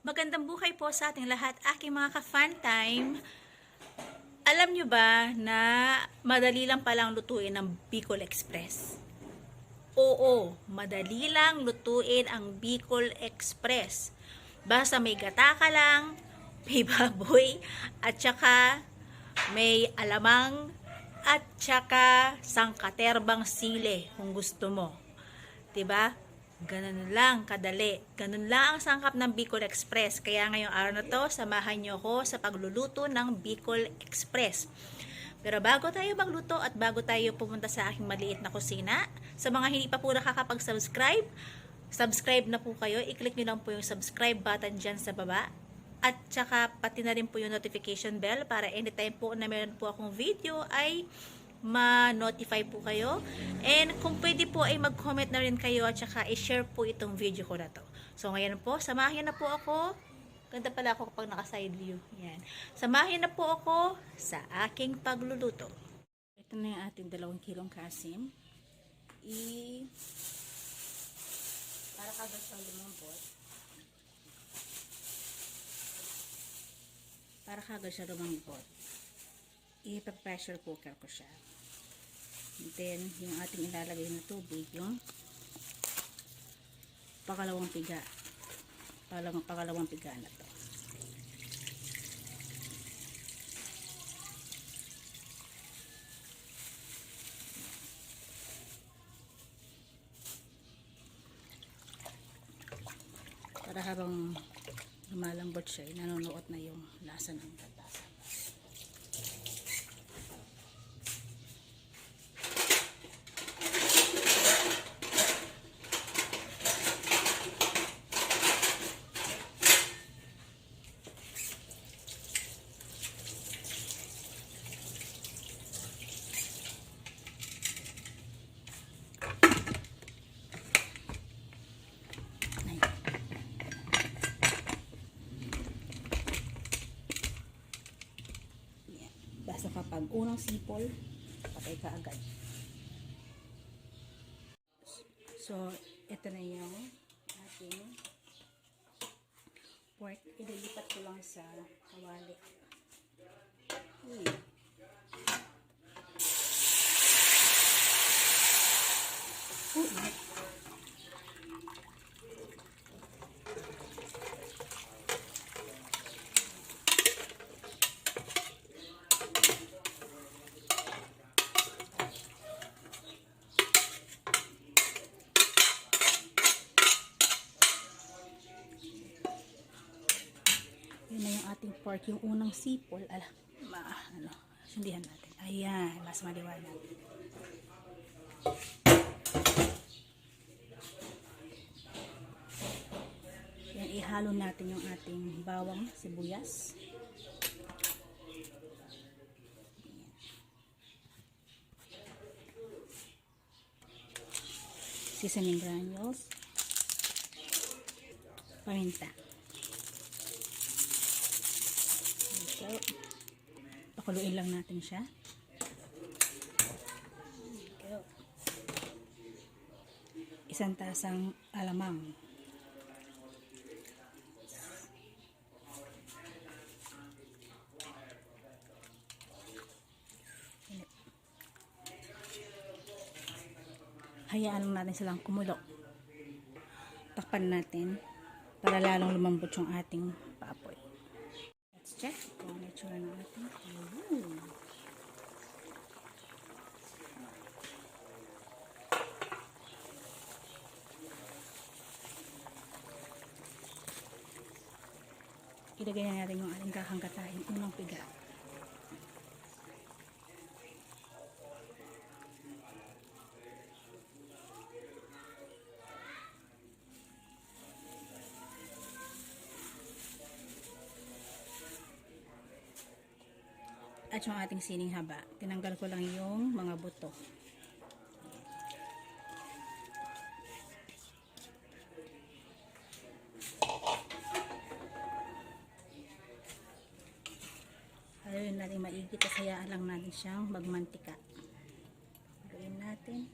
Magandang buhay po sa ating lahat, aking mga ka-fun time. Alam nyo ba na madali lang palang lutuin ang Bicol Express? Oo, madali lang lutuin ang Bicol Express. Basta may gata ka lang, may baboy, at saka may alamang, at saka sangkaterbang sili kung gusto mo. 'Di ba? Ganun lang kadali. Ganun lang ang sangkap ng Bicol Express. Kaya ngayong araw na to, samahan niyo ako sa pagluluto ng Bicol Express. Pero bago tayo magluto at bago tayo pumunta sa aking maliit na kusina, sa mga hindi pa po nakakapag-subscribe, subscribe na po kayo. I-click niyo lang po yung subscribe button dyan sa baba. At saka pati na rin po yung notification bell para anytime po na meron po akong video ay ma-notify po kayo. And kung pwede po ay mag-comment na rin kayo at saka i-share po itong video ko na to. So ngayon po, samahin na po ako. Ganda pala ako kapag naka-side view. Yan. Samahin na po ako sa aking pagluluto. Ito na yung ating 2 kilong kasim. Para kagad sa lumambot. Para kagad siya lumambot. I-pressure cooker ko siya. And then, yung ating ilalagay na tubig, yung pangalawang piga. Pangalawang piga na to. Para habang lumalambot siya, nanonood na yung lasa ng gata. Basta kapag unang sipol, patay ka agad. So, ito na yung ating pork. Ililipat ko lang sa kawali. Yun na yung ating pork, yung unang sipol. Sundihan natin. Ayan, mas maliwanag. Yan, ihalo natin yung ating bawang sibuyas. Seasoning granules. Paminta. So, pakuluin lang natin siya. Isang tasang alamang. Hayaan lang natin silang kumulo. Takpan natin para lalong lumambot yung ating papoy. Let's check kung ano itsura ng ating ilagay na natin yung ating kakangkatahin unang piga. At yung ating sining haba, tinanggal ko lang yung mga buto. Haluin natin maigi, tapos hayaan lang natin siyang magmantika. Haluin natin.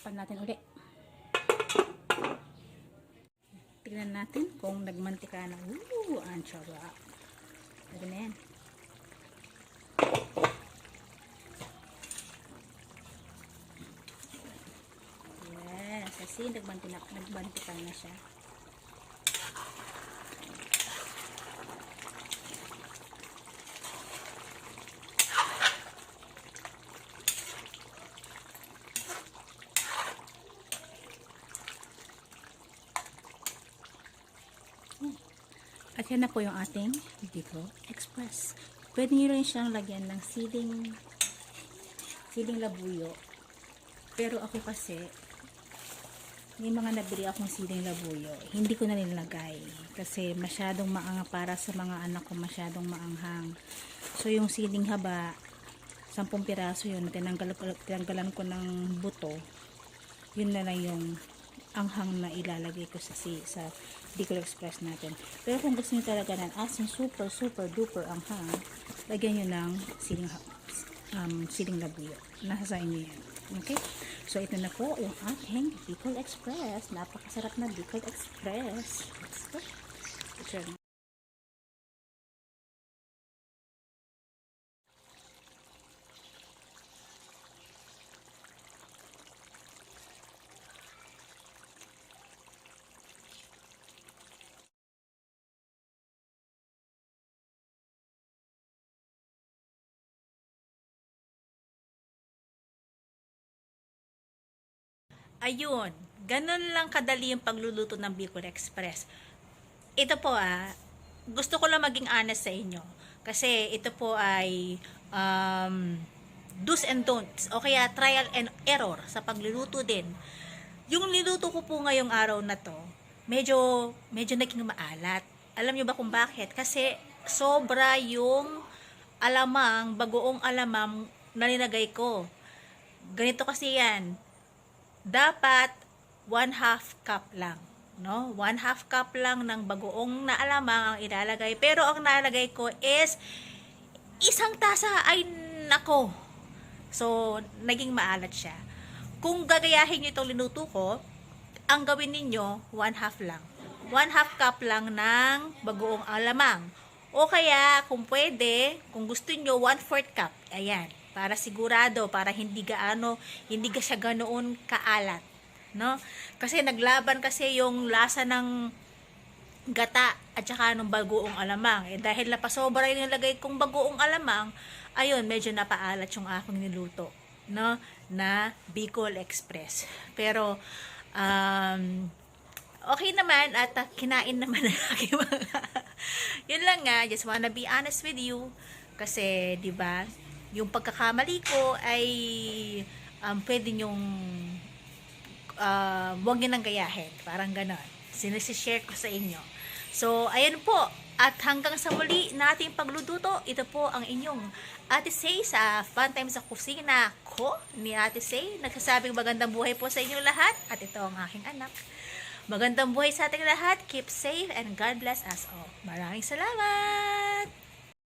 Takpan natin uli. Tignan natin kung nagmantika na. Ang sarap. Lagyan na yan. Yes, kasi nagmantika na siya. At yan na po yung ating Biko Express. Pwede nyo rin siyang lagyan ng siling labuyo. Pero ako kasi, may mga nabili akong siling labuyo. Hindi ko na nilagay. Kasi masyadong maanghang para sa mga anak ko. Masyadong maanghang. So yung siling haba, 10 piraso yun. Tinanggalan ko ng buto. Yun na lang yung anghang na ilalagay ko sa Biko Express natin. Pero kung gusto niyo talaga ng asin super duper anghang, lagyan niyo ng siling labuyo. Nasa sa inyo yan. Okay? So ito na po yung ating Biko Express. Napakasarap na Biko Express. Let's go. Ayun, ganun lang kadali yung pagluluto ng Bicol Express. Ito po gusto ko lang maging honest sa inyo. Kasi ito po ay do's and don'ts o kaya trial and error sa pagluluto din. Yung niluto ko po ngayong araw na to, medyo naging maalat. Alam nyo ba kung bakit? Kasi sobra yung bagoong alamang na nilagay ko. Ganito kasi yan. Dapat 1/2 cup lang, no? 1/2 cup lang ng bagoong na alamang ang ilalagay. Pero ang nalagay ko is 1 tasa. Ay nako. So naging maalat siya. Kung gagayahin niyo itong linuto ko, ang gawin ninyo 1/2 lang. 1/2 cup lang ng bagoong alamang. O kaya kung pwede, kung gusto niyo 1/4 cup. Ayan. Para sigurado, para hindi siya ganoon kaalat, no? Kasi naglaban kasi yung lasa ng gata at saka ng bagoong alamang. Dahil napasobra yung nilagay kong bagoong alamang, ayun, medyo napaalat yung aking niluto, no? Na Bicol Express. Pero okay naman at kinain naman ng aking mga yun lang nga, just wanna be honest with you kasi 'di ba? Yung pagkakamali ko ay pwede nyong huwag nyo nang gayahin. Parang ganon. Sinishare ko sa inyo. So, ayan po. At hanggang sa muli nating pagluluto, ito po ang inyong Ate Say sa Fun Time sa Kusina ko ni Ate Say. Nagsasabing magandang buhay po sa inyong lahat. At ito ang aking anak. Magandang buhay sa ating lahat. Keep safe and God bless us all. Maraming salamat!